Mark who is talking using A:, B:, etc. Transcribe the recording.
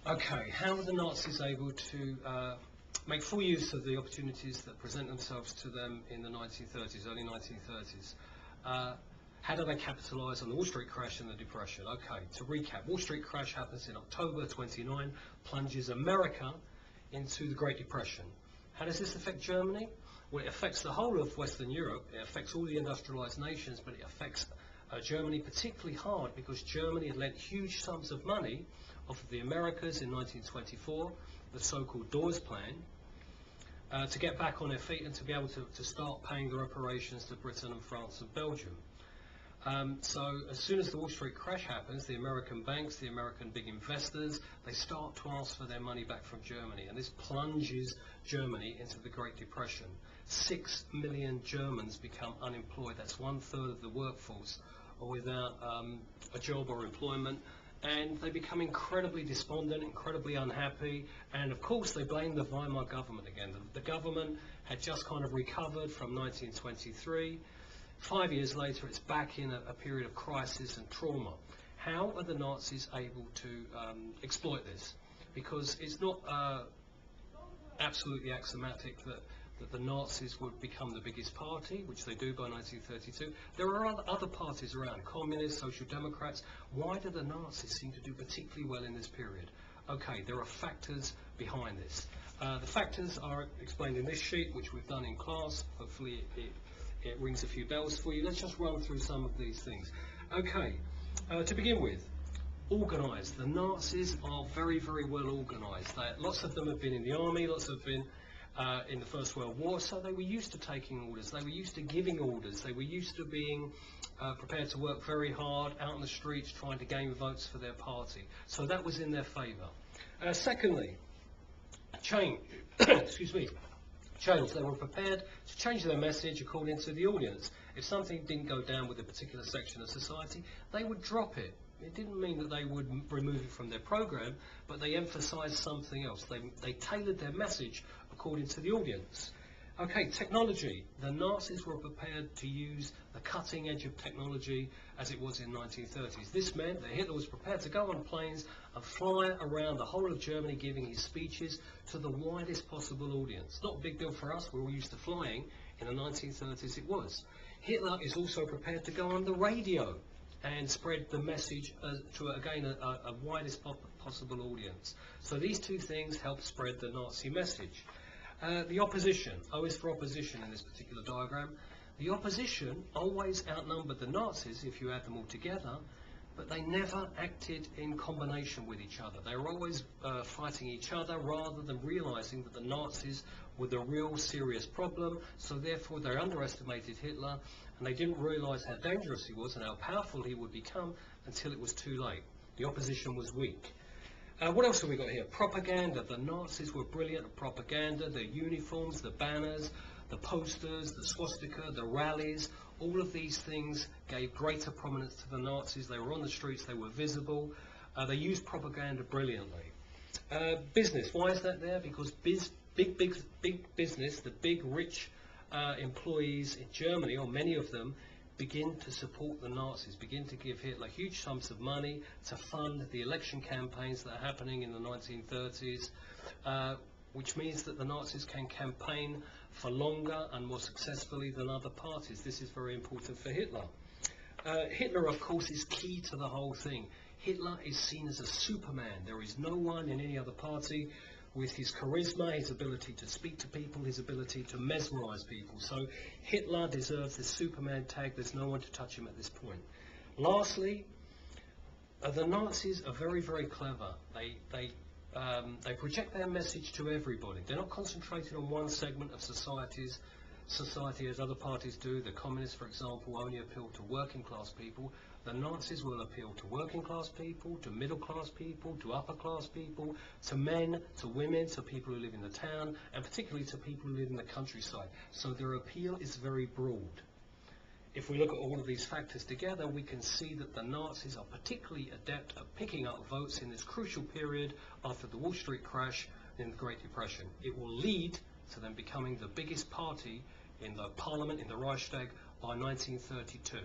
A: Okay, how were the Nazis able to make full use of the opportunities that present themselves to them in the 1930s, early 1930s? How do they capitalise on the Wall Street crash and the Depression? Okay, to recap, Wall Street crash happens in October 29, plunges America into the Great Depression. How does this affect Germany? Well, it affects the whole of Western Europe, it affects all the industrialised nations, but it affects Germany particularly hard because Germany had lent huge sums of money off of the Americas in 1924, the so-called Dawes Plan, to get back on their feet and to be able to start paying the reparations to Britain and France and Belgium. So as soon as the Wall Street crash happens, the American banks, the American big investors, they start to ask for their money back from Germany, and this plunges Germany into the Great Depression. 6 million Germans become unemployed. That's 1/3 of the workforce or without a job or employment, and they become incredibly despondent, incredibly unhappy, and of course they blame the Weimar government again. The government had just kind of recovered from 1923. 5 years later, it's back in a period of crisis and trauma. How are the Nazis able to exploit this? Because it's not absolutely axiomatic that the Nazis would become the biggest party, which they do by 1932. There are other parties around, communists, social democrats. Why do the Nazis seem to do particularly well in this period? Okay, there are factors behind this. The factors are explained in this sheet, which we've done in class. Hopefully it rings a few bells for you. Let's just run through some of these things. Okay, to begin with, organised. The Nazis are very, very well organised. Lots of them have been in the army, lots have been in the First World War, so they were used to taking orders, they were used to giving orders, they were used to being prepared to work very hard out on the streets trying to gain votes for their party. So that was in their favour. Secondly, change. Excuse me. Change. They were prepared to change their message according to the audience. If something didn't go down with a particular section of society, they would drop it. It didn't mean that they would remove it from their program, but they emphasized something else. They tailored their message according to the audience. Okay, technology. The Nazis were prepared to use the cutting edge of technology as it was in 1930s. This meant that Hitler was prepared to go on planes and fly around the whole of Germany giving his speeches to the widest possible audience. Not a big deal for us, we're all used to flying. In the 1930s it was. Hitler is also prepared to go on the radio and spread the message to, again, a widest possible audience. So these two things help spread the Nazi message. The opposition. O is for opposition in this particular diagram. The opposition always outnumbered the Nazis if you add them all together, but they never acted in combination with each other. They were always fighting each other rather than realizing that the Nazis were the real serious problem, so therefore they underestimated Hitler and they didn't realize how dangerous he was and how powerful he would become until it was too late. The opposition was weak. What else have we got here? Propaganda. The Nazis were brilliant at propaganda. The uniforms, the banners, the posters, the swastika, the rallies, all of these things gave greater prominence to the Nazis. They were on the streets, they were visible. They used propaganda brilliantly. Business. Why is that there? Because big business, the big rich employees in Germany, or many of them, begin to support the Nazis, begin to give Hitler huge sums of money to fund the election campaigns that are happening in the 1930s, which means that the Nazis can campaign for longer and more successfully than other parties. This is very important for Hitler. Hitler, of course, is key to the whole thing. Hitler is seen as a superman. There is no one in any other party with his charisma, his ability to speak to people, his ability to mesmerize people. So Hitler deserves this Superman tag. There's no one to touch him at this point. Lastly, the Nazis are very, very clever. They project their message to everybody. They're not concentrated on one segment of society as other parties do. The communists, for example, only appeal to working class people. The Nazis will appeal to working class people, to middle class people, to upper class people, to men, to women, to people who live in the town, and particularly to people who live in the countryside. So their appeal is very broad. If we look at all of these factors together, we can see that the Nazis are particularly adept at picking up votes in this crucial period after the Wall Street crash in the Great Depression. It will lead to them becoming the biggest party in the parliament, in the Reichstag, by 1932.